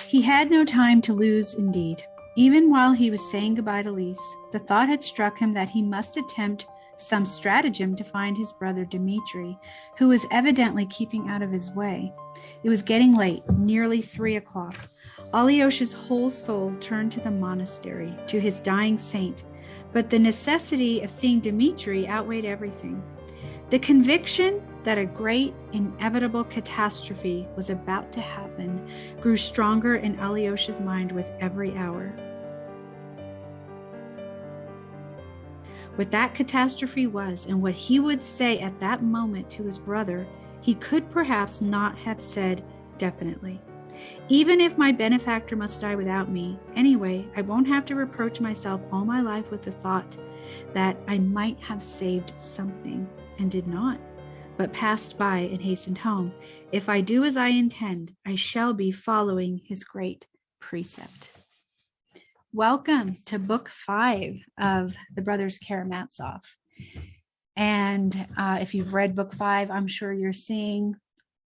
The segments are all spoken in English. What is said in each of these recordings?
He had no time to lose, indeed. Even while he was saying goodbye to Lise, the thought had struck him that he must attempt some stratagem to find his brother Dmitri, who was evidently keeping out of his way. It was getting late, nearly 3 o'clock. Alyosha's whole soul turned to the monastery, to his dying saint, but the necessity of seeing Dmitri outweighed everything. The conviction that a great, inevitable catastrophe was about to happen grew stronger in Alyosha's mind with every hour. What that catastrophe was and what he would say at that moment to his brother, he could perhaps not have said definitely. Even if my benefactor must die without me, anyway, I won't have to reproach myself all my life with the thought that I might have saved something and did not, but passed by and hastened home. If I do as I intend, I shall be following his great precept. Welcome to Book 5 of the Brothers Karamazov. And if you've read Book 5, I'm sure you're seeing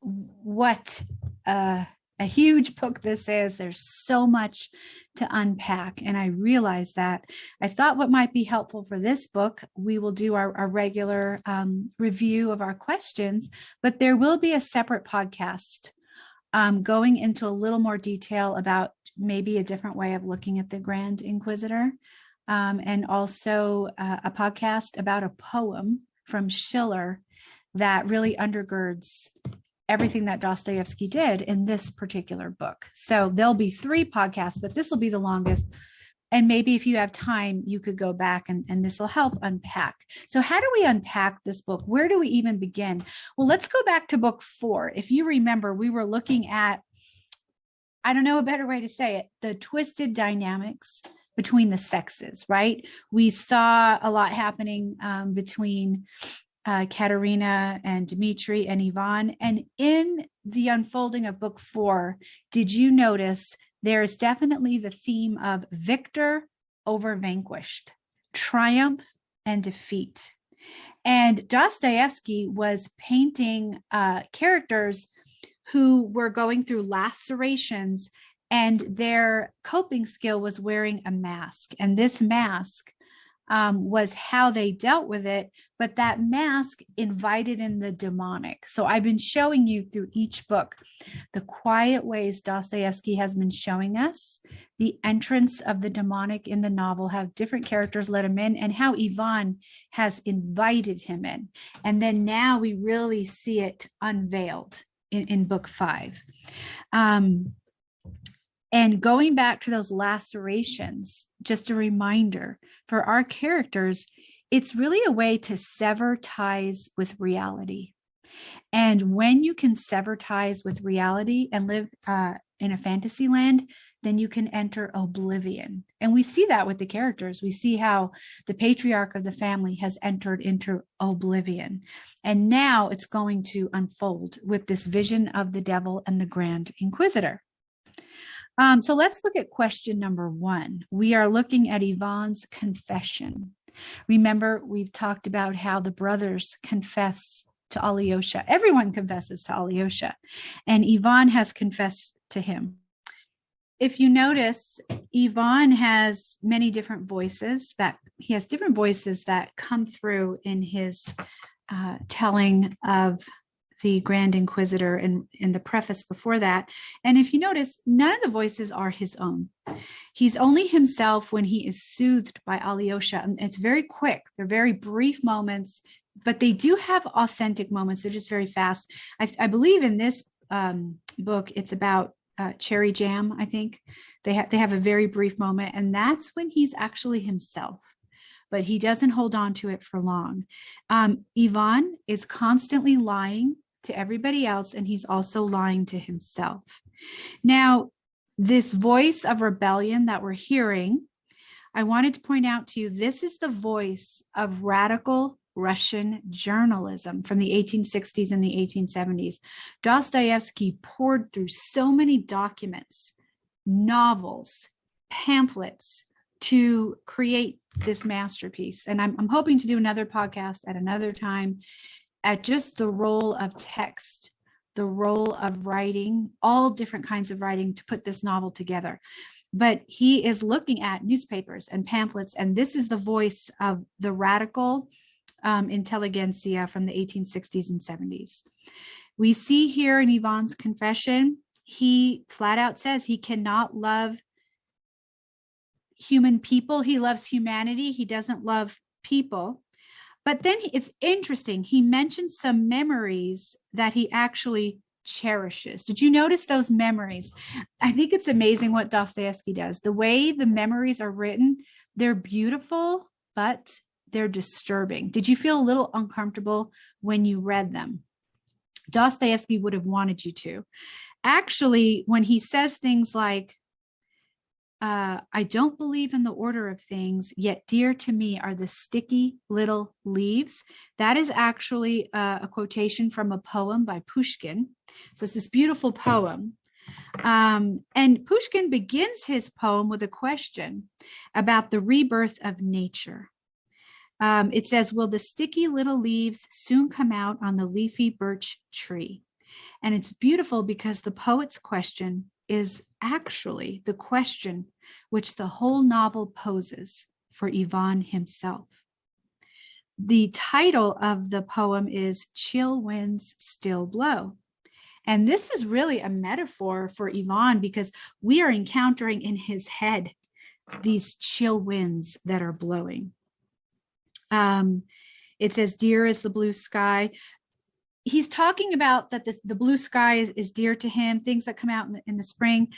what a huge book this is. There's so much to unpack. And I realized that I thought what might be helpful for this book, we will do our regular review of our questions, but there will be a separate podcast going into a little more detail about maybe a different way of looking at the Grand Inquisitor, and also a podcast about a poem from Schiller that really undergirds everything that Dostoevsky did in this particular book. So there'll be 3 podcasts, but this will be the longest. And maybe if you have time, you could go back and this will help unpack. So how do we unpack this book? Where do we even begin? Well, let's go back to book 4. If you remember, we were looking at, I don't know a better way to say it, the twisted dynamics between the sexes, right? We saw a lot happening between Katerina and Dmitri and Ivan. And in the unfolding of book 4, did you notice there is definitely the theme of victor over vanquished, triumph and defeat. And Dostoevsky was painting characters who were going through lacerations, and their coping skill was wearing a mask. And this mask was how they dealt with it, but that mask invited in the demonic. So I've been showing you through each book the quiet ways Dostoevsky has been showing us the entrance of the demonic in the novel, how different characters let him in, and how Ivan has invited him in. And then now we really see it unveiled in book 5. And going back to those lacerations, just a reminder for our characters, it's really a way to sever ties with reality. And when you can sever ties with reality and live in a fantasy land, then you can enter oblivion. And we see that with the characters. We see how the patriarch of the family has entered into oblivion. And now it's going to unfold with this vision of the devil and the Grand Inquisitor. So let's look at question number 1. We are looking at Ivan's confession. Remember, we've talked about how the brothers confess to Alyosha. Everyone confesses to Alyosha, and Ivan has confessed to him. If you notice, Ivan has many different voices that come through in his telling of the Grand Inquisitor in the preface before that. And if you notice, none of the voices are his own. He's only himself when he is soothed by Alyosha. And it's very quick. They're very brief moments, but they do have authentic moments. They're just very fast. I believe in this book, it's about cherry jam, I think. They have a very brief moment, and that's when he's actually himself. But he doesn't hold on to it for long. Ivan is constantly lying to everybody else, and he's also lying to himself. Now, this voice of rebellion that we're hearing, I wanted to point out to you, this is the voice of radical Russian journalism from the 1860s and the 1870s. Dostoevsky poured through so many documents, novels, pamphlets to create this masterpiece. And I'm hoping to do another podcast at another time at just the role of text the role of writing, all different kinds of writing, to put this novel together. But he is looking at newspapers and pamphlets, and this is the voice of the radical intelligentsia from the 1860s and 70s. We see here in Ivan's confession, he flat out says he cannot love human people. He loves humanity. He doesn't love people. But then it's interesting. He mentions some memories that he actually cherishes. Did you notice those memories? I think it's amazing what Dostoevsky does. The way the memories are written, they're beautiful, but they're disturbing. Did you feel a little uncomfortable when you read them? Dostoevsky would have wanted you to. Actually, when he says things like, I don't believe in the order of things, yet dear to me are the sticky little leaves. That is actually a quotation from a poem by Pushkin. So it's this beautiful poem. And Pushkin begins his poem with a question about the rebirth of nature. It says, will the sticky little leaves soon come out on the leafy birch tree? And it's beautiful because the poet's question is actually the question which the whole novel poses for Ivan himself. The title of the poem is Chill Winds Still Blow. And this is really a metaphor for Ivan because we are encountering in his head these chill winds that are blowing. It says, dear is the blue sky. He's talking about that the blue sky is dear to him, things that come out in the spring.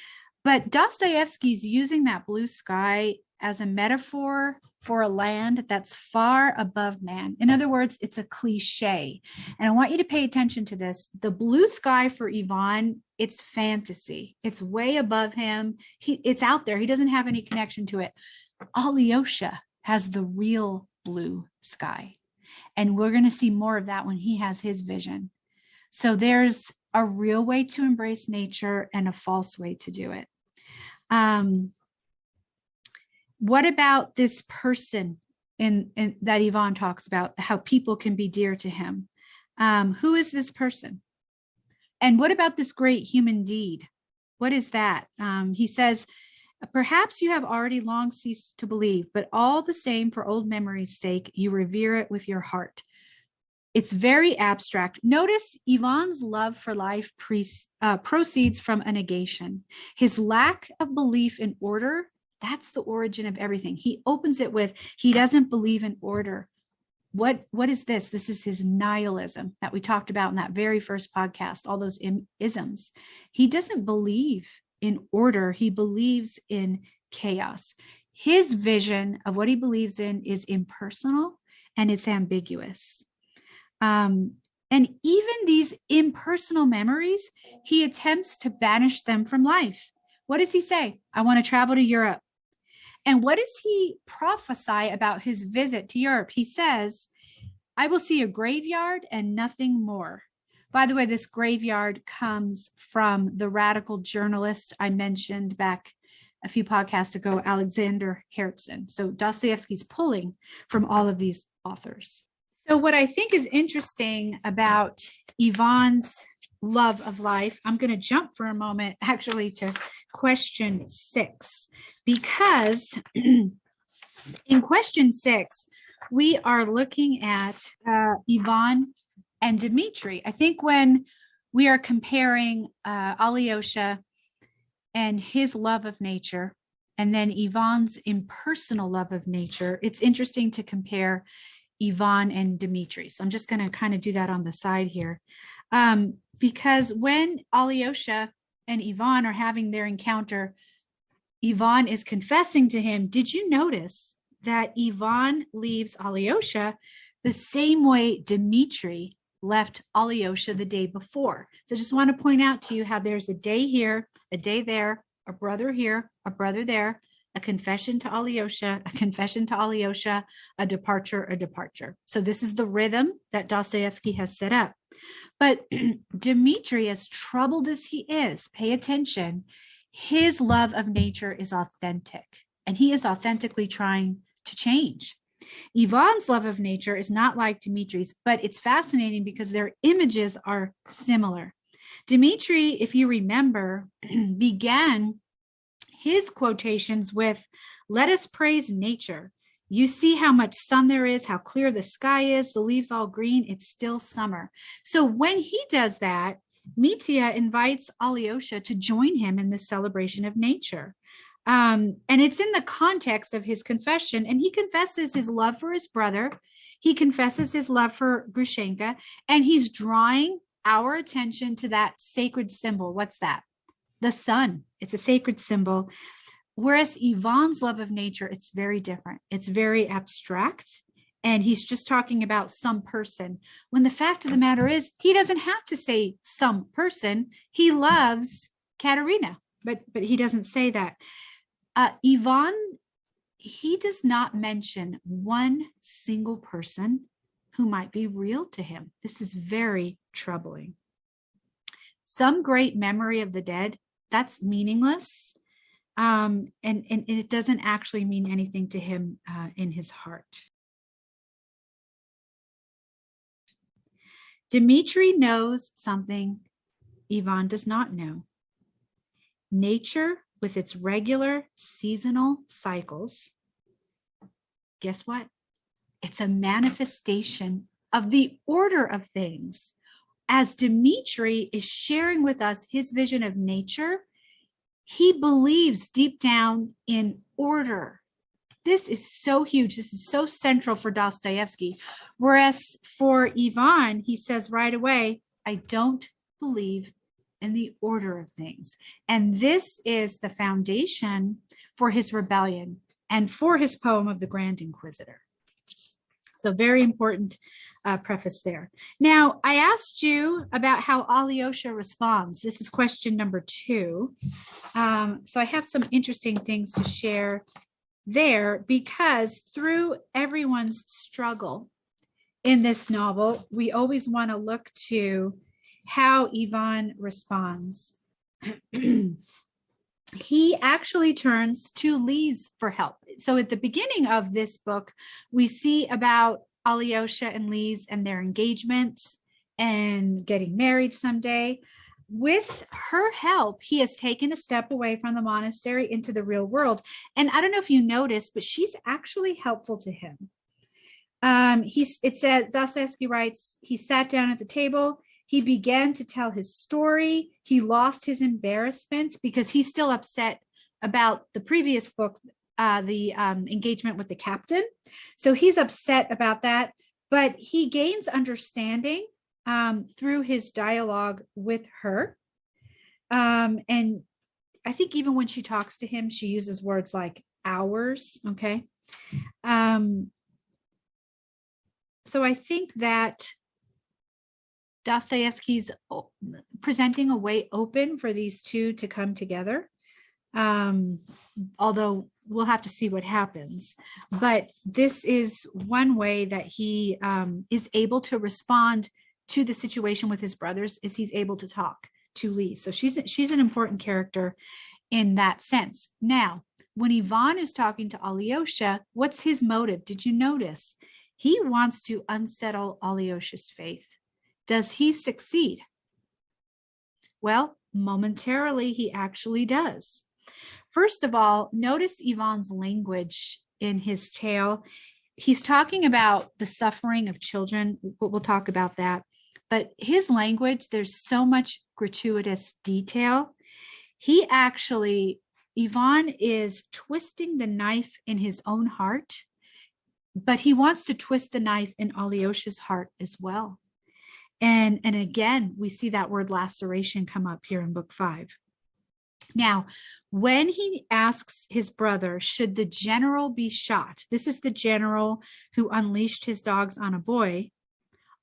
But Dostoevsky's using that blue sky as a metaphor for a land that's far above man. In other words, it's a cliche. And I want you to pay attention to this. The blue sky for Ivan, it's fantasy. It's way above him. It's out there. He doesn't have any connection to it. Alyosha has the real blue sky. And we're going to see more of that when he has his vision. So there's a real way to embrace nature and a false way to do it. What about this person in that Ivan talks about, how people can be dear to him? Who is this person? And what about this great human deed? What is that? He says, perhaps you have already long ceased to believe, but all the same, for old memory's sake, you revere it with your heart. It's very abstract. Notice Ivan's love for life proceeds from a negation. His lack of belief in order, that's the origin of everything. He opens it with, he doesn't believe in order. What is this? This is his nihilism that we talked about in that very first podcast, all those isms. He doesn't believe in order. He believes in chaos. His vision of what he believes in is impersonal and it's ambiguous. And even these impersonal memories, he attempts to banish them from life. What does he say? I want to travel to Europe. And what does he prophesy about his visit to Europe? He says, I will see a graveyard and nothing more. By the way, this graveyard comes from the radical journalist I mentioned back a few podcasts ago, Alexander Herzen. So Dostoevsky's pulling from all of these authors. So what I think is interesting about Ivan's love of life, I'm going to jump for a moment actually to question 6, because in question 6, we are looking at Ivan and Dmitri. I think when we are comparing Alyosha and his love of nature, and then Ivan's impersonal love of nature, it's interesting to compare Ivan and Dmitri. So I'm just going to kind of do that on the side here. Because when Alyosha and Ivan are having their encounter, Ivan is confessing to him. Did you notice that Ivan leaves Alyosha the same way Dmitri left Alyosha the day before? So I just want to point out to you how there's a day here, a day there, a brother here, a brother there, a confession to Alyosha, a confession to Alyosha, a departure, a departure. So this is the rhythm that Dostoevsky has set up. But Dmitri, as troubled as he is, pay attention, his love of nature is authentic, and he is authentically trying to change. Ivan's love of nature is not like Dmitri's, but it's fascinating because their images are similar. Dmitri, if you remember, began his quotations with, "Let us praise nature. You see how much sun there is, how clear the sky is, the leaves all green, it's still summer." So when he does that, Mitya invites Alyosha to join him in this celebration of nature. And it's in the context of his confession, and he confesses his love for his brother. He confesses his love for Grushenka, and he's drawing our attention to that sacred symbol. What's that? The sun. It's a sacred symbol. Whereas Ivan's love of nature, it's very different. It's very abstract, and he's just talking about some person, when the fact of the matter is he doesn't have to say some person. He loves Katerina, but he doesn't say that. Ivan, he does not mention one single person who might be real to him. This is very troubling. Some great memory of the dead, that's meaningless. And it doesn't actually mean anything to him in his heart. Dmitri knows something Ivan does not know. Nature, with its regular seasonal cycles, guess what? It's a manifestation of the order of things. As Dmitri is sharing with us his vision of nature, he believes deep down in order. This is so huge. This is so central for Dostoevsky. Whereas for Ivan, he says right away, I don't believe in the order of things. And this is the foundation for his rebellion and for his poem of the Grand Inquisitor. So very important preface there. Now, I asked you about how Alyosha responds. This is question number 2. So I have some interesting things to share there, because through everyone's struggle in this novel, we always want to look to how Ivan responds. He actually turns to Lise for help. So at the beginning of this book, we see about Alyosha and Lise and their engagement and getting married someday. With her help, he has taken a step away from the monastery into the real world. And I don't know if you noticed, but she's actually helpful to him. It says, Dostoevsky writes, he sat down at the table. He began to tell his story. He lost his embarrassment because he's still upset about the previous book, the engagement with the captain. So he's upset about that, but he gains understanding through his dialogue with her. And I think even when she talks to him, she uses words like ours, okay? So I think that Dostoevsky's presenting a way open for these two to come together, although we'll have to see what happens. But this is one way that he is able to respond to the situation with his brothers, is he's able to talk to Lise. So she's an important character in that sense. Now, when Ivan is talking to Alyosha, what's his motive? Did you notice? He wants to unsettle Alyosha's faith. Does he succeed? Well, momentarily, he actually does. First of all, notice Ivan's language in his tale. He's talking about the suffering of children. We'll talk about that. But his language, there's so much gratuitous detail. Ivan is twisting the knife in his own heart, but he wants to twist the knife in Alyosha's heart as well. And again, we see that word laceration come up here in book 5. Now, when he asks his brother, should the general be shot? This is the general who unleashed his dogs on a boy.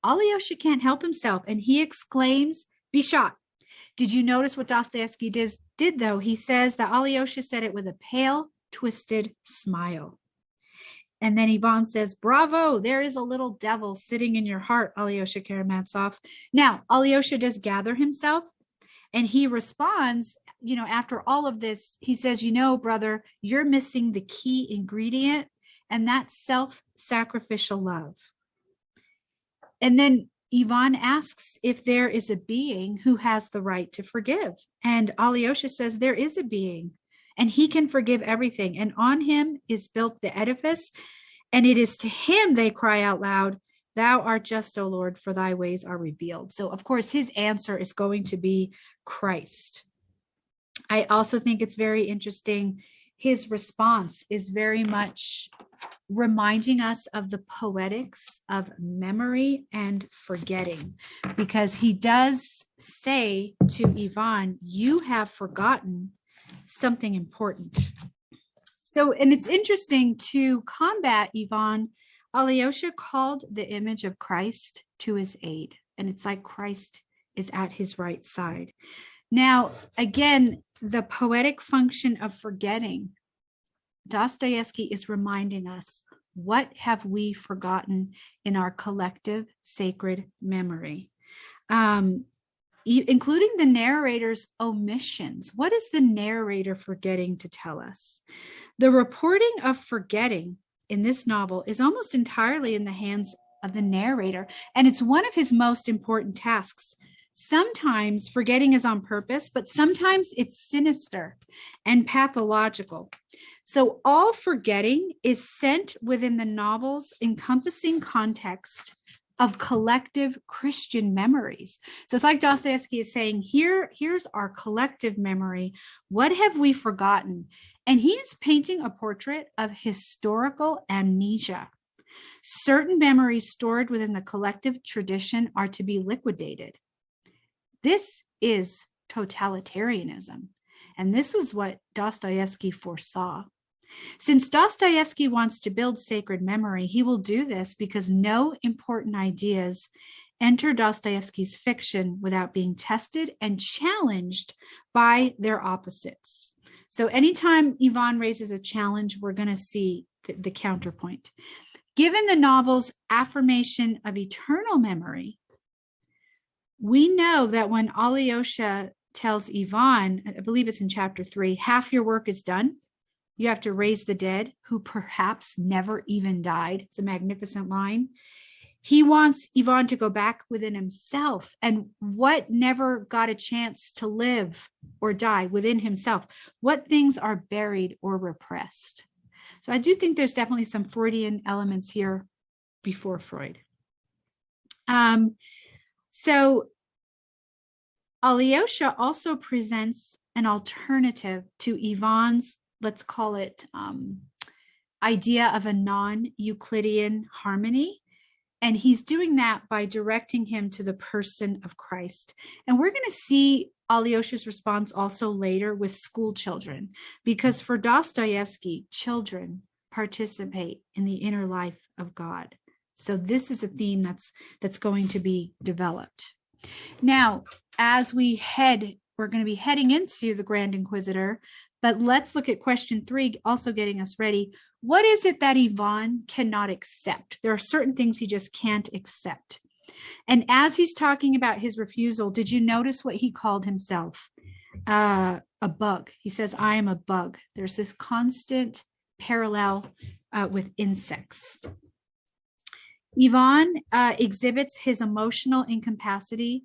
Alyosha can't help himself, and he exclaims, be shot. Did you notice what Dostoevsky did though? He says that Alyosha said it with a pale, twisted smile. And then Ivan says, bravo, there is a little devil sitting in your heart, Alyosha Karamazov. Now, Alyosha does gather himself, and he responds, after all of this, he says, brother, you're missing the key ingredient, and that's self-sacrificial love. And then Ivan asks if there is a being who has the right to forgive. And Alyosha says there is a being and he can forgive everything. And on him is built the edifice. And it is to him they cry out loud, "Thou art just, O Lord, for thy ways are revealed." So, of course, his answer is going to be Christ. I also think it's very interesting. His response is very much reminding us of the poetics of memory and forgetting, because he does say to Ivan, "You have forgotten something important." So, and it's interesting, to combat Ivan, Alyosha called the image of Christ to his aid. And it's like Christ is at his right side. Now, again, the poetic function of forgetting. Dostoevsky is reminding us, what have we forgotten in our collective sacred memory? Including the narrator's omissions. What is the narrator forgetting to tell us? The reporting of forgetting in this novel is almost entirely in the hands of the narrator, and it's one of his most important tasks. Sometimes forgetting is on purpose, but sometimes it's sinister and pathological. So all forgetting is sent within the novel's encompassing context of collective Christian memories. So it's like Dostoevsky is saying, here's our collective memory. What have we forgotten? And he is painting a portrait of historical amnesia. Certain memories stored within the collective tradition are to be liquidated. This is totalitarianism. And this was what Dostoevsky foresaw. Since Dostoevsky wants to build sacred memory, he will do this because no important ideas enter Dostoevsky's fiction without being tested and challenged by their opposites. So anytime Ivan raises a challenge, we're going to see the counterpoint. Given the novel's affirmation of eternal memory, we know that when Alyosha tells Ivan, I believe it's in chapter 3, half your work is done. You have to raise the dead who perhaps never even died. It's a magnificent line. He wants Ivan to go back within himself and what never got a chance to live or die within himself. What things are buried or repressed? So I do think there's definitely some Freudian elements here before Freud. So Alyosha also presents an alternative to Ivan's, let's call it, idea of a non-Euclidean harmony. And he's doing that by directing him to the person of Christ. And we're going to see Alyosha's response also later with school children, because for Dostoevsky, children participate in the inner life of God. So this is a theme that's going to be developed. Now, as we're going to be heading into the Grand Inquisitor, but let's look at question 3, also getting us ready. What is it that Ivan cannot accept? There are certain things he just can't accept. And as he's talking about his refusal, did you notice what he called himself? A bug. He says, I am a bug. There's this constant parallel with insects. Ivan exhibits his emotional incapacity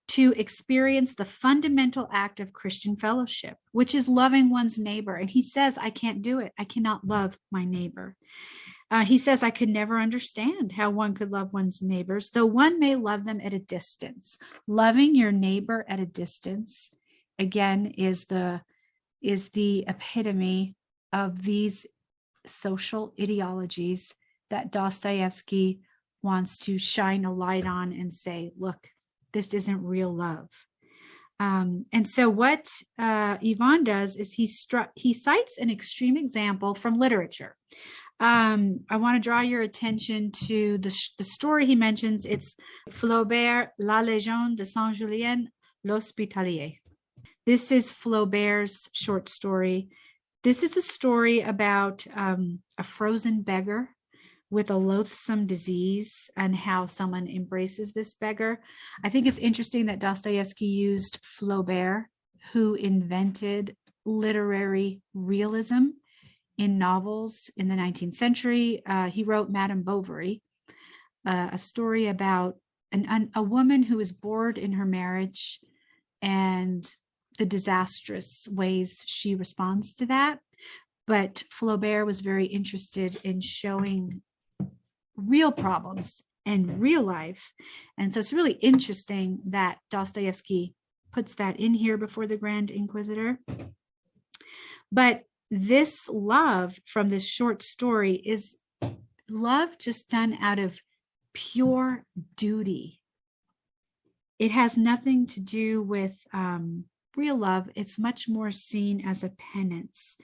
to experience the fundamental act of Christian fellowship, which is loving one's neighbor. And he says, I can't do it. I cannot love my neighbor. He says, I could never understand how one could love one's neighbors, though one may love them at a distance. Loving your neighbor at a distance, again, is the epitome of these social ideologies that Dostoevsky wants to shine a light on and say, look, this isn't real love. And so what Ivan does is he cites an extreme example from literature. I want to draw your attention to the story he mentions. It's Flaubert, La Légende de Saint-Julien, L'Hospitalier. This is Flaubert's short story. This is a story about a frozen beggar with a loathsome disease and how someone embraces this beggar. I think it's interesting that Dostoevsky used Flaubert, who invented literary realism in novels in the 19th century. He wrote Madame Bovary, a story about a woman who is bored in her marriage and the disastrous ways she responds to that. But Flaubert was very interested in showing real problems in real life. And so it's really interesting that Dostoevsky puts that in here before the Grand Inquisitor. But this love from this short story is love just done out of pure duty. It has nothing to do with real love. It's much more seen as a penance.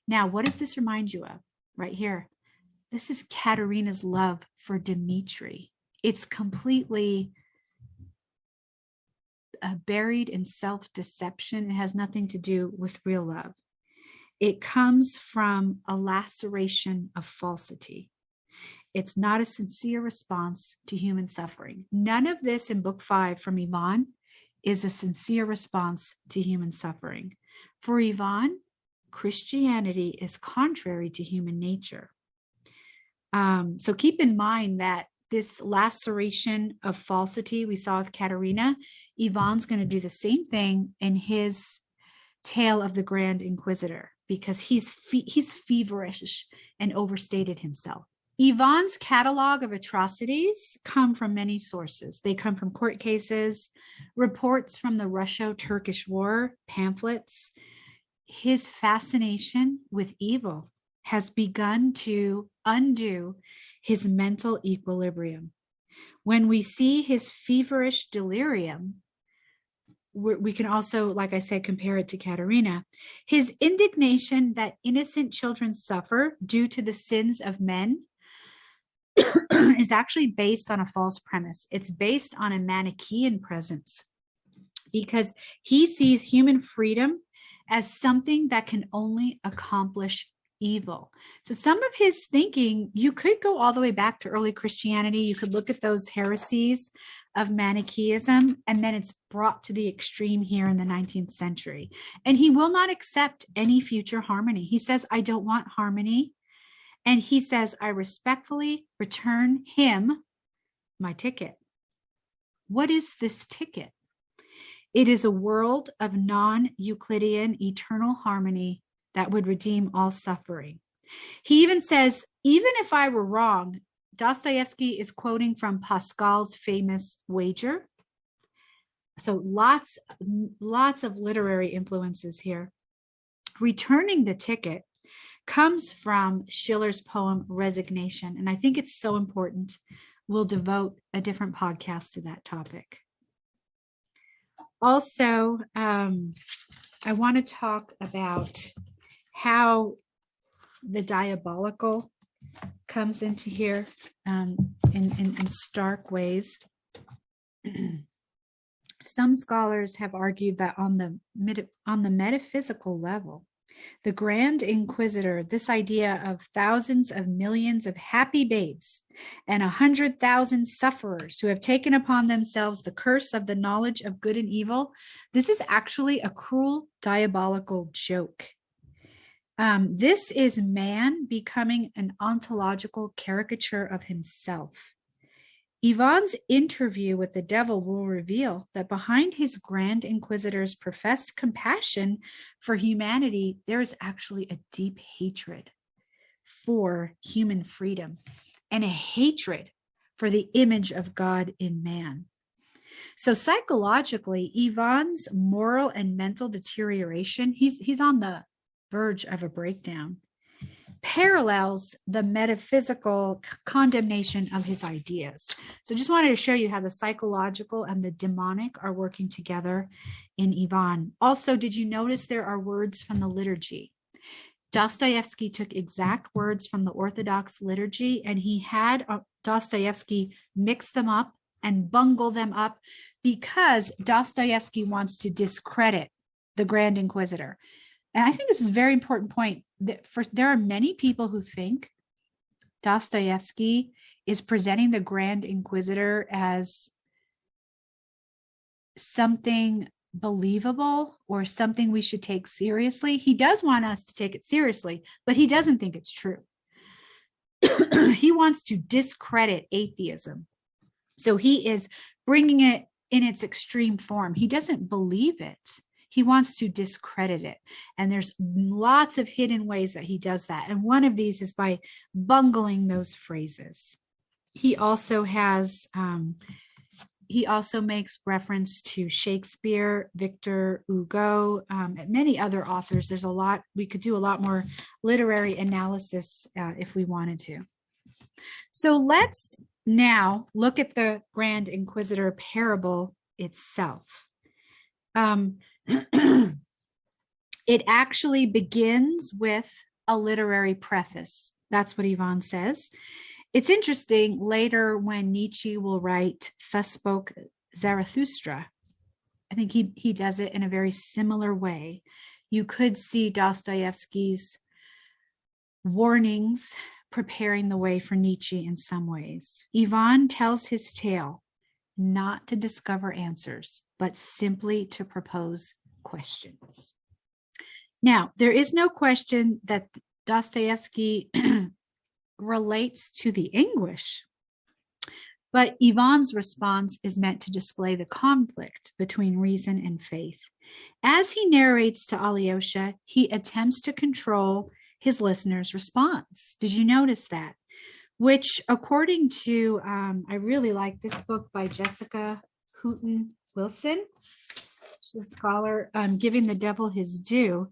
Now, what does this remind you of? Right here. This is Katerina's love for Dmitri. It's completely buried in self-deception. It has nothing to do with real love. It comes from a laceration of falsity. It's not a sincere response to human suffering. None of this in book 5 from Ivan is a sincere response to human suffering. For Ivan, Christianity is contrary to human nature. So keep in mind that this laceration of falsity we saw with Katerina, Ivan's going to do the same thing in his tale of the Grand Inquisitor, because he's feverish and overstated himself. Ivan's catalog of atrocities come from many sources. They come from court cases, reports from the Russo-Turkish War, pamphlets. His fascination with evil has begun to undo his mental equilibrium. When we see his feverish delirium, we can also, like I said, compare it to Katerina. His indignation that innocent children suffer due to the sins of men is actually based on a false premise. It's based on a Manichaean presence, because he sees human freedom as something that can only accomplish evil. So some of his thinking, you could go all the way back to early Christianity. You could look at those heresies of Manichaeism, and then it's brought to the extreme here in the 19th century. And he will not accept any future harmony. He says, I don't want harmony. And he says, I respectfully return him my ticket. What is this ticket? It is a world of non-Euclidean eternal harmony that would redeem all suffering. He even says, even if I were wrong, Dostoevsky is quoting from Pascal's famous wager. So lots of literary influences here. Returning the ticket comes from Schiller's poem Resignation. And I think it's so important. We'll devote a different podcast to that topic. Also, I want to talk about how the diabolical comes into here in stark ways. Some scholars have argued that on the metaphysical level, the Grand Inquisitor, this idea of thousands of millions of happy babes and 100,000 sufferers who have taken upon themselves the curse of the knowledge of good and evil, this is actually a cruel, diabolical joke. This is man becoming an ontological caricature of himself. Ivan's interview with the devil will reveal that behind his Grand Inquisitor's professed compassion for humanity, there is actually a deep hatred for human freedom and a hatred for the image of God in man. So psychologically, Ivan's moral and mental deterioration, he's on the verge of a breakdown, parallels the metaphysical condemnation of his ideas. So just wanted to show you how the psychological and the demonic are working together in Ivan. Also, did you notice there are words from the liturgy? Dostoevsky took exact words from the Orthodox liturgy, and he had Dostoevsky mix them up and bungle them up because Dostoevsky wants to discredit the Grand Inquisitor. And I think this is a very important point. There are many people who think Dostoevsky is presenting the Grand Inquisitor as something believable or something we should take seriously. He does want us to take it seriously, but he doesn't think it's true. He wants to discredit atheism. So he is bringing it in its extreme form. He doesn't believe it. He wants to discredit it. And there's lots of hidden ways that he does that. And one of these is by bungling those phrases. He also makes reference to Shakespeare, Victor Hugo, and many other authors. There's a lot, we could do a lot more literary analysis if we wanted to. So let's now look at the Grand Inquisitor parable itself. It actually begins with a literary preface. That's what Ivan says. It's interesting later when Nietzsche will write, "Thus spoke Zarathustra." I think he does it in a very similar way. You could see Dostoevsky's warnings preparing the way for Nietzsche in some ways. Ivan tells his tale not to discover answers, but simply to propose questions. Now, there is no question that Dostoevsky relates to the anguish, but Ivan's response is meant to display the conflict between reason and faith. As he narrates to Alyosha, he attempts to control his listener's response. Did you notice that? Which, according to, I really like this book by Jessica Houghton Wilson, she's a scholar, Giving the Devil His Due.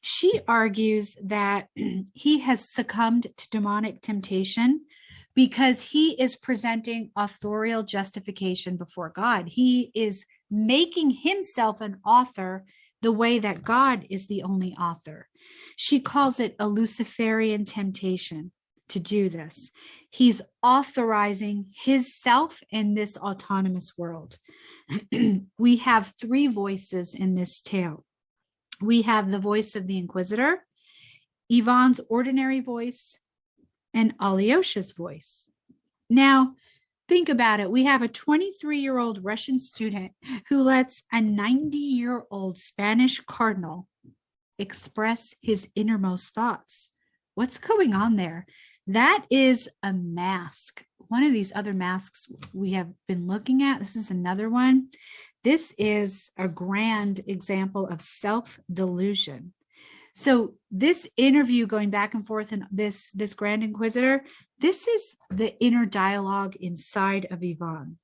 She argues that he has succumbed to demonic temptation because he is presenting authorial justification before God. He is making himself an author the way that God is the only author. She calls it a Luciferian temptation to do this. He's authorizing his self in this autonomous world. We have three voices in this tale. We have the voice of the Inquisitor, Ivan's ordinary voice, and Alyosha's voice. Now, think about it. We have a 23-year-old Russian student who lets a 90-year-old Spanish cardinal express his innermost thoughts. What's going on there? That is a mask. One of these other masks we have been looking at, this is another one. This is a grand example of self-delusion. So this interview going back and forth in this Grand Inquisitor, this is the inner dialogue inside of Ivan.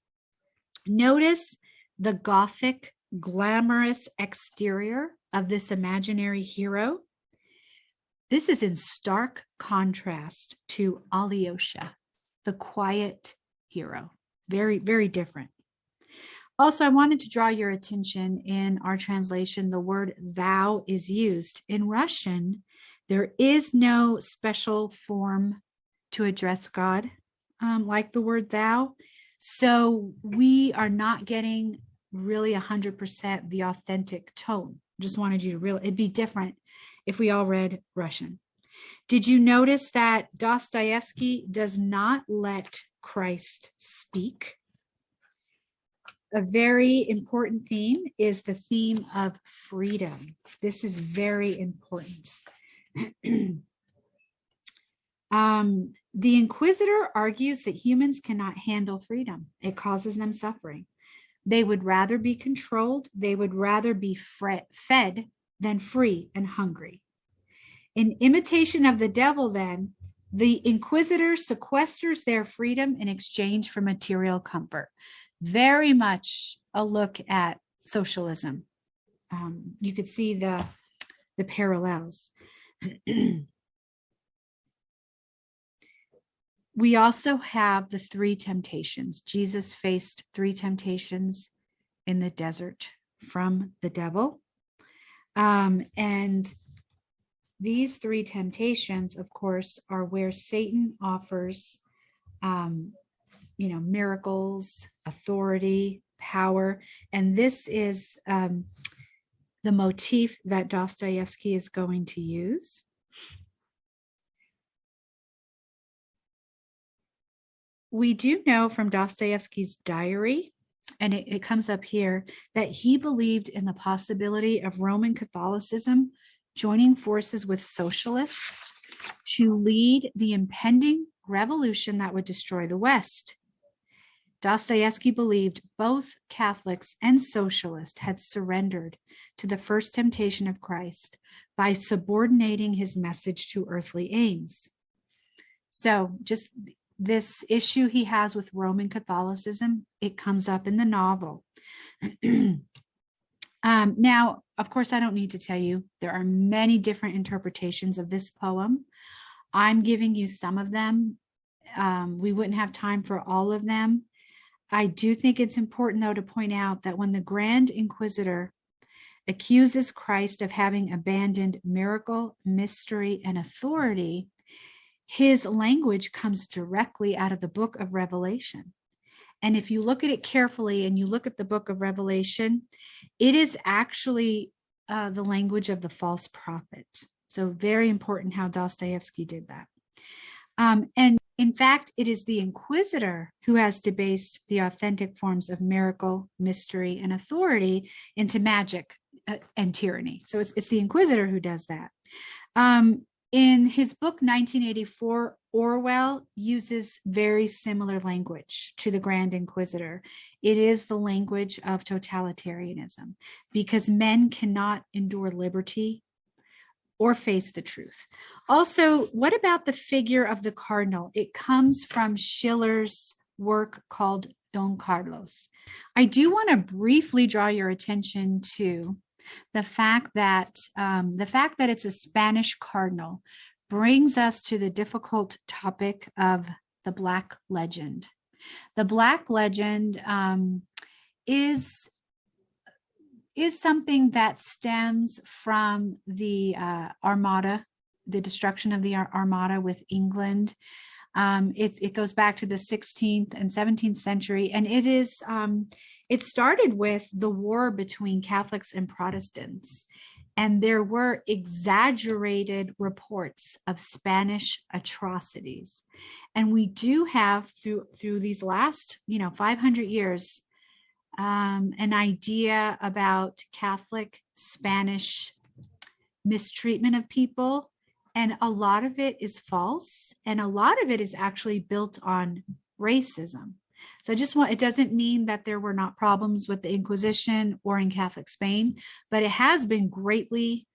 Notice the Gothic, glamorous exterior of this imaginary hero. This is in stark contrast to Alyosha, the quiet hero. Very, very different. Also, I wanted to draw your attention in our translation, the word thou is used. In Russian, there is no special form to address God like the word thou. So we are not getting really 100% the authentic tone. Just wanted you to realize it'd be different if we all read Russian. Did you notice that Dostoevsky does not let Christ speak? A very important theme is the theme of freedom. This is very important. The Inquisitor argues that humans cannot handle freedom. It causes them suffering. They would rather be controlled. They would rather be fed than free and hungry. In imitation of the devil, then, the Inquisitor sequesters their freedom in exchange for material comfort. Very much a look at socialism. You could see the parallels. We also have the three temptations. Jesus faced three temptations in the desert from the devil. And these three temptations, of course, are where Satan offers miracles, authority, power. And this is the motif that Dostoevsky is going to use. We do know from Dostoevsky's diary, and it comes up here, that he believed in the possibility of Roman Catholicism joining forces with socialists to lead the impending revolution that would destroy the West. Dostoevsky believed both Catholics and socialists had surrendered to the first temptation of Christ by subordinating his message to earthly aims. So just this issue he has with Roman Catholicism, it comes up in the novel. Now, of course, I don't need to tell you, there are many different interpretations of this poem. I'm giving you some of them. We wouldn't have time for all of them. I do think it's important, though, to point out that when the Grand Inquisitor accuses Christ of having abandoned miracle, mystery, and authority, his language comes directly out of the book of Revelation. And if you look at it carefully and you look at the book of Revelation, it is actually the language of the false prophet. So very important how Dostoevsky did that. And in fact, it is the inquisitor who has debased the authentic forms of miracle, mystery, and authority into magic and tyranny. So it's the inquisitor who does that. In his book, 1984, Orwell uses very similar language to the Grand Inquisitor. It is the language of totalitarianism because men cannot endure liberty or face the truth. Also, what about the figure of the cardinal? It comes from Schiller's work called Don Carlos. I do want to briefly draw your attention to the fact that it's a Spanish cardinal brings us to the difficult topic of the Black Legend. The Black Legend is something that stems from the Armada, the destruction of the Armada with England. It goes back to the 16th and 17th century, and it started with the war between Catholics and Protestants. And there were exaggerated reports of Spanish atrocities. And we do have through these last 500 years an idea about Catholic Spanish mistreatment of people. And a lot of it is false. And a lot of it is actually built on racism. So it doesn't mean that there were not problems with the Inquisition or in Catholic Spain, but it has been greatly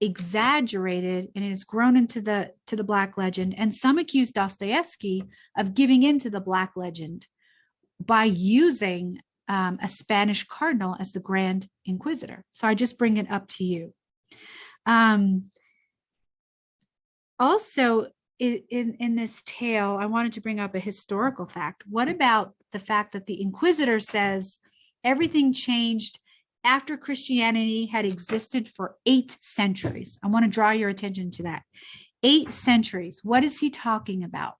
exaggerated and it has grown into the Black Legend. And some accuse Dostoevsky of giving into the Black Legend by using a Spanish cardinal as the Grand Inquisitor. So I just bring it up to you. Also, in this tale, I wanted to bring up a historical fact. What about the fact that the Inquisitor says everything changed after Christianity had existed for 8 centuries? I want to draw your attention to that. 8 centuries. What is he talking about?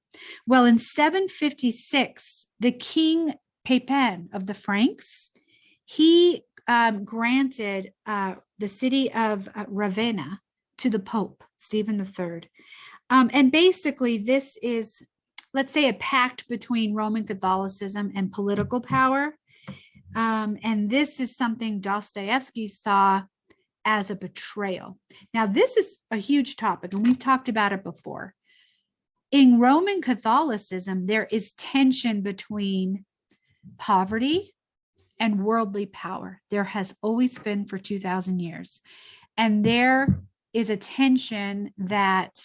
Well, in 756, the King Pepin of the Franks, he granted the city of Ravenna to the Pope, Stephen III. And basically, this is, let's say, a pact between Roman Catholicism and political power. And this is something Dostoevsky saw as a betrayal. Now, this is a huge topic, and we've talked about it before. In Roman Catholicism, there is tension between poverty and worldly power. There has always been for 2,000 years. And there is a tension that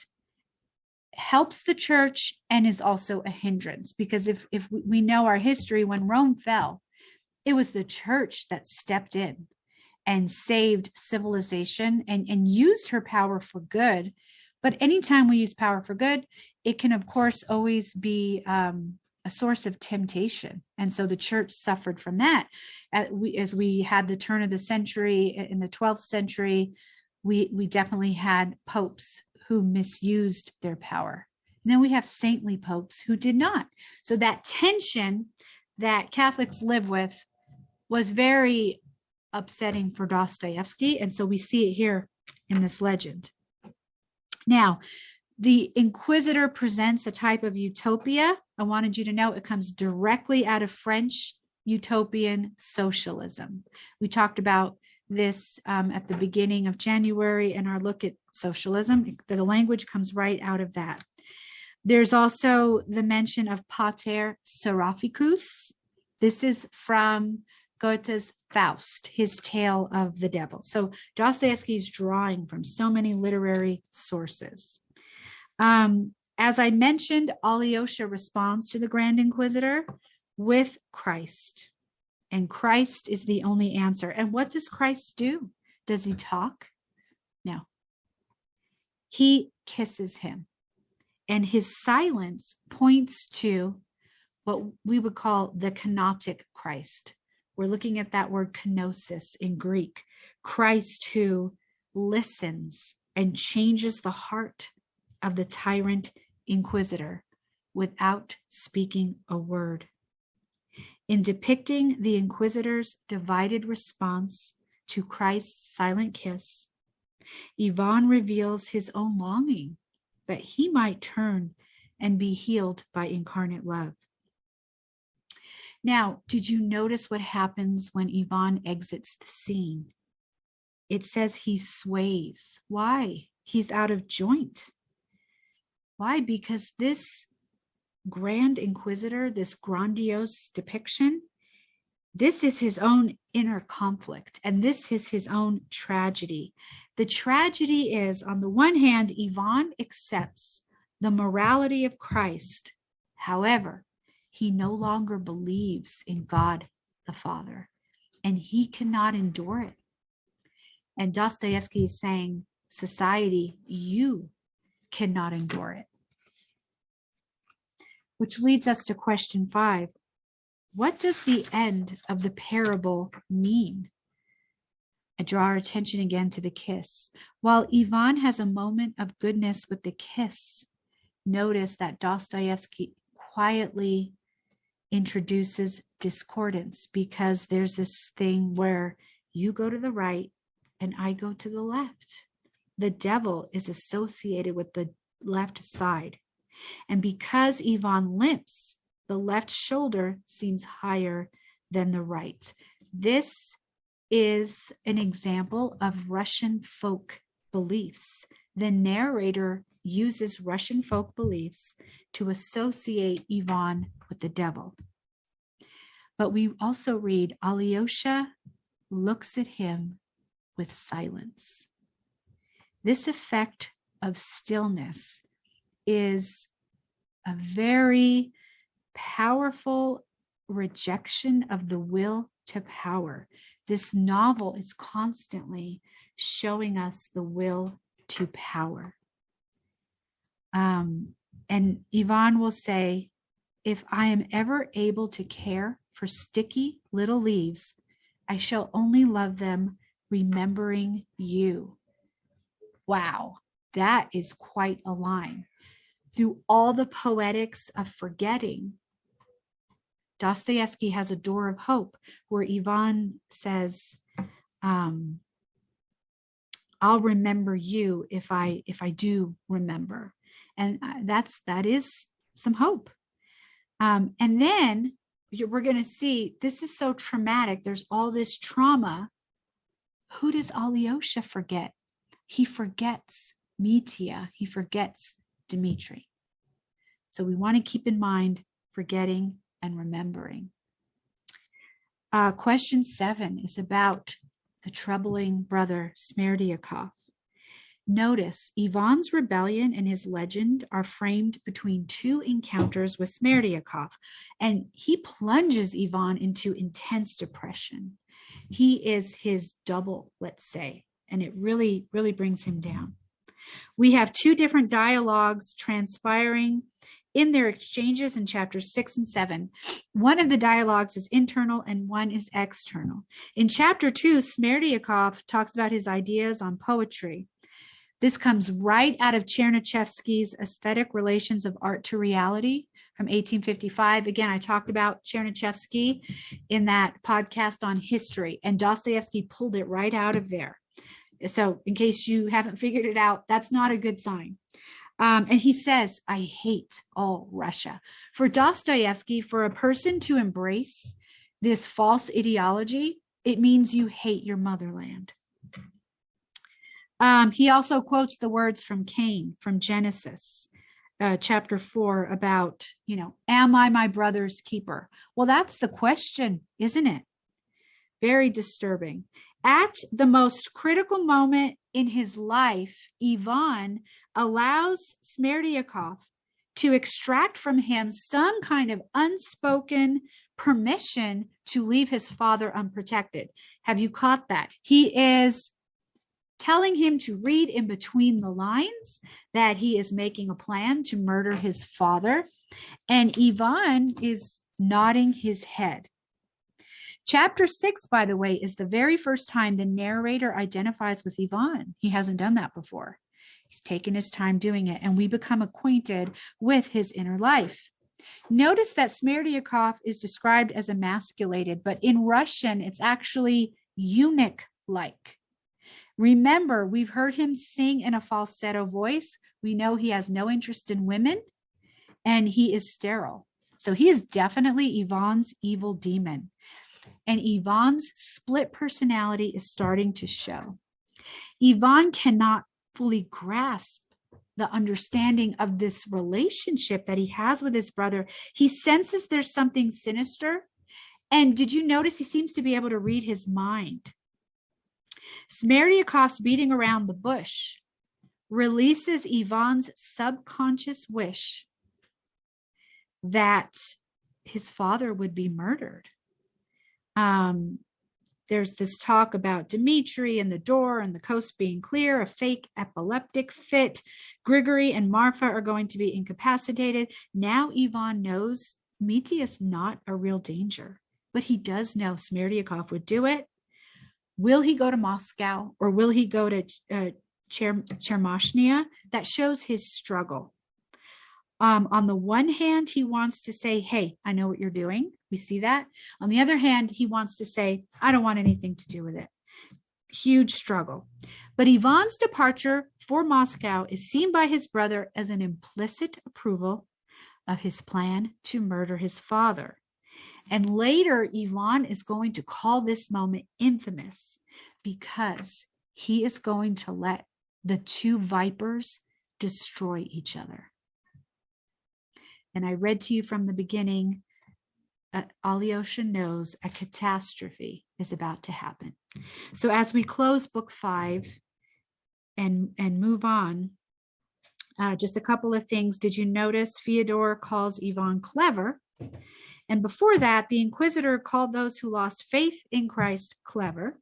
helps the church and is also a hindrance, because if we know our history, when Rome fell, it was the church that stepped in and saved civilization and used her power for good. But anytime we use power for good, it can, of course, always be a source of temptation. And so the church suffered from that. As we had the turn of the century, in the 12th century, we definitely had popes who misused their power. And then we have saintly popes who did not. So that tension that Catholics live with was very upsetting for Dostoevsky. And so we see it here in this legend. Now, the Inquisitor presents a type of utopia. I wanted you to know it comes directly out of French utopian socialism. We talked about this at the beginning of January in our look at socialism. The language comes right out of that. There's also the mention of Pater Seraphicus. This is from Goethe's Faust, his tale of the devil. So Dostoevsky is drawing from so many literary sources. As I mentioned, Alyosha responds to the Grand Inquisitor with Christ. And Christ is the only answer. And what does Christ do? Does he talk? No. He kisses him. And his silence points to what we would call the kenotic Christ. We're looking at that word kenosis in Greek. Christ who listens and changes the heart of the tyrant inquisitor without speaking a word. In depicting the inquisitor's divided response to Christ's silent kiss, Ivan reveals his own longing that he might turn and be healed by incarnate love. Now, did you notice what happens when Ivan exits the scene? It says he sways. Why? He's out of joint. Why? Because this Grand Inquisitor, this grandiose depiction, this is his own inner conflict, and this is his own tragedy. The tragedy is, on the one hand, Ivan accepts the morality of Christ. However, he no longer believes in God the Father, and he cannot endure it. And Dostoevsky is saying, society, you cannot endure it. Which leads us to question 5. What does the end of the parable mean? I draw our attention again to the kiss. While Ivan has a moment of goodness with the kiss, notice that Dostoevsky quietly introduces discordance, because there's this thing where you go to the right and I go to the left. The devil is associated with the left side. And because Ivan limps, the left shoulder seems higher than the right. This is an example of Russian folk beliefs. The narrator uses Russian folk beliefs to associate Ivan with the devil. But we also read, Alyosha looks at him with silence. This effect of stillness is a very powerful rejection of the will to power. This novel is constantly showing us the will to power. And Ivan will say, if I am ever able to care for sticky little leaves, I shall only love them remembering you. Wow, that is quite a line. Through all the poetics of forgetting, Dostoevsky has a door of hope where Ivan says, I'll remember you if I do remember. And that is some hope. And then we're going to see, this is so traumatic. There's all this trauma. Who does Alyosha forget? He forgets Mitya. He forgets Dmitri. So we want to keep in mind forgetting and remembering. Question 7 is about the troubling brother Smerdyakov. Notice Ivan's rebellion and his legend are framed between 2 encounters with Smerdyakov, and he plunges Ivan into intense depression. He is his double, let's say, and it really, really brings him down. We have 2 different dialogues transpiring in their exchanges in chapters 6 and 7. One of the dialogues is internal and one is external. In chapter 2, Smerdyakov talks about his ideas on poetry. This comes right out of Chernyshevsky's Aesthetic Relations of Art to Reality from 1855. Again, I talked about Chernyshevsky in that podcast on history, and Dostoevsky pulled it right out of there. So in case you haven't figured it out, that's not a good sign. And he says, I hate all Russia. For Dostoevsky, for a person to embrace this false ideology, it means you hate your motherland. He also quotes the words from Cain, from Genesis. chapter 4 about, am I my brother's keeper? Well, that's the question, isn't it? Very disturbing. At the most critical moment in his life, Ivan allows Smerdyakov to extract from him some kind of unspoken permission to leave his father unprotected. Have you caught that? He is telling him to read in between the lines that he is making a plan to murder his father. And Ivan is nodding his head. Chapter 6, by the way, is the very first time the narrator identifies with Ivan. He hasn't done that before. He's taken his time doing it, and we become acquainted with his inner life. Notice that Smerdyakov is described as emasculated, but in Russian, it's actually eunuch-like. Remember, we've heard him sing in a falsetto voice. We know he has no interest in women, and he is sterile. So he is definitely Ivan's evil demon. And Ivan's split personality is starting to show. Ivan cannot fully grasp the understanding of this relationship that he has with his brother. He senses there's something sinister. And did you notice he seems to be able to read his mind? Smerdyakov's beating around the bush releases Ivan's subconscious wish that his father would be murdered. There's this talk about Dmitri and the door and the coast being clear, a fake epileptic fit. Grigory and Marfa are going to be incapacitated. Now Ivan knows Mitya is not a real danger, but he does know Smerdyakov would do it. Will he go to Moscow or will he go to Chermashnya? That shows his struggle. On the one hand, he wants to say, hey, I know what you're doing. We see that. On the other hand, he wants to say, I don't want anything to do with it. Huge struggle. But Ivan's departure for Moscow is seen by his brother as an implicit approval of his plan to murder his father. And later, Ivan is going to call this moment infamous because he is going to let the two vipers destroy each other. And I read to you from the beginning, Alyosha knows a catastrophe is about to happen. So as we close book 5 and move on, just a couple of things. Did you notice Fyodor calls Ivan clever? And before that, the Inquisitor called those who lost faith in Christ clever.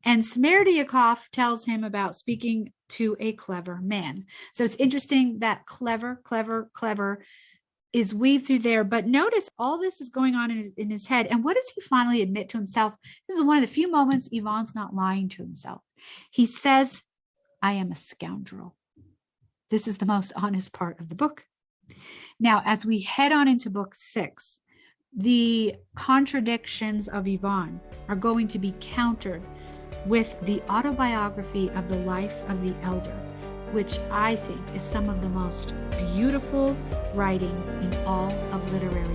And Smerdyakov tells him about speaking to a clever man. So it's interesting that clever is weaved through there. But notice all this is going on in his head. And what does he finally admit to himself? This is one of the few moments Ivan's not lying to himself. He says, I am a scoundrel. This is the most honest part of the book. Now, as we head on into book 6, the contradictions of Ivan are going to be countered with the autobiography of the life of the elder, which I think is some of the most beautiful writing in all of literary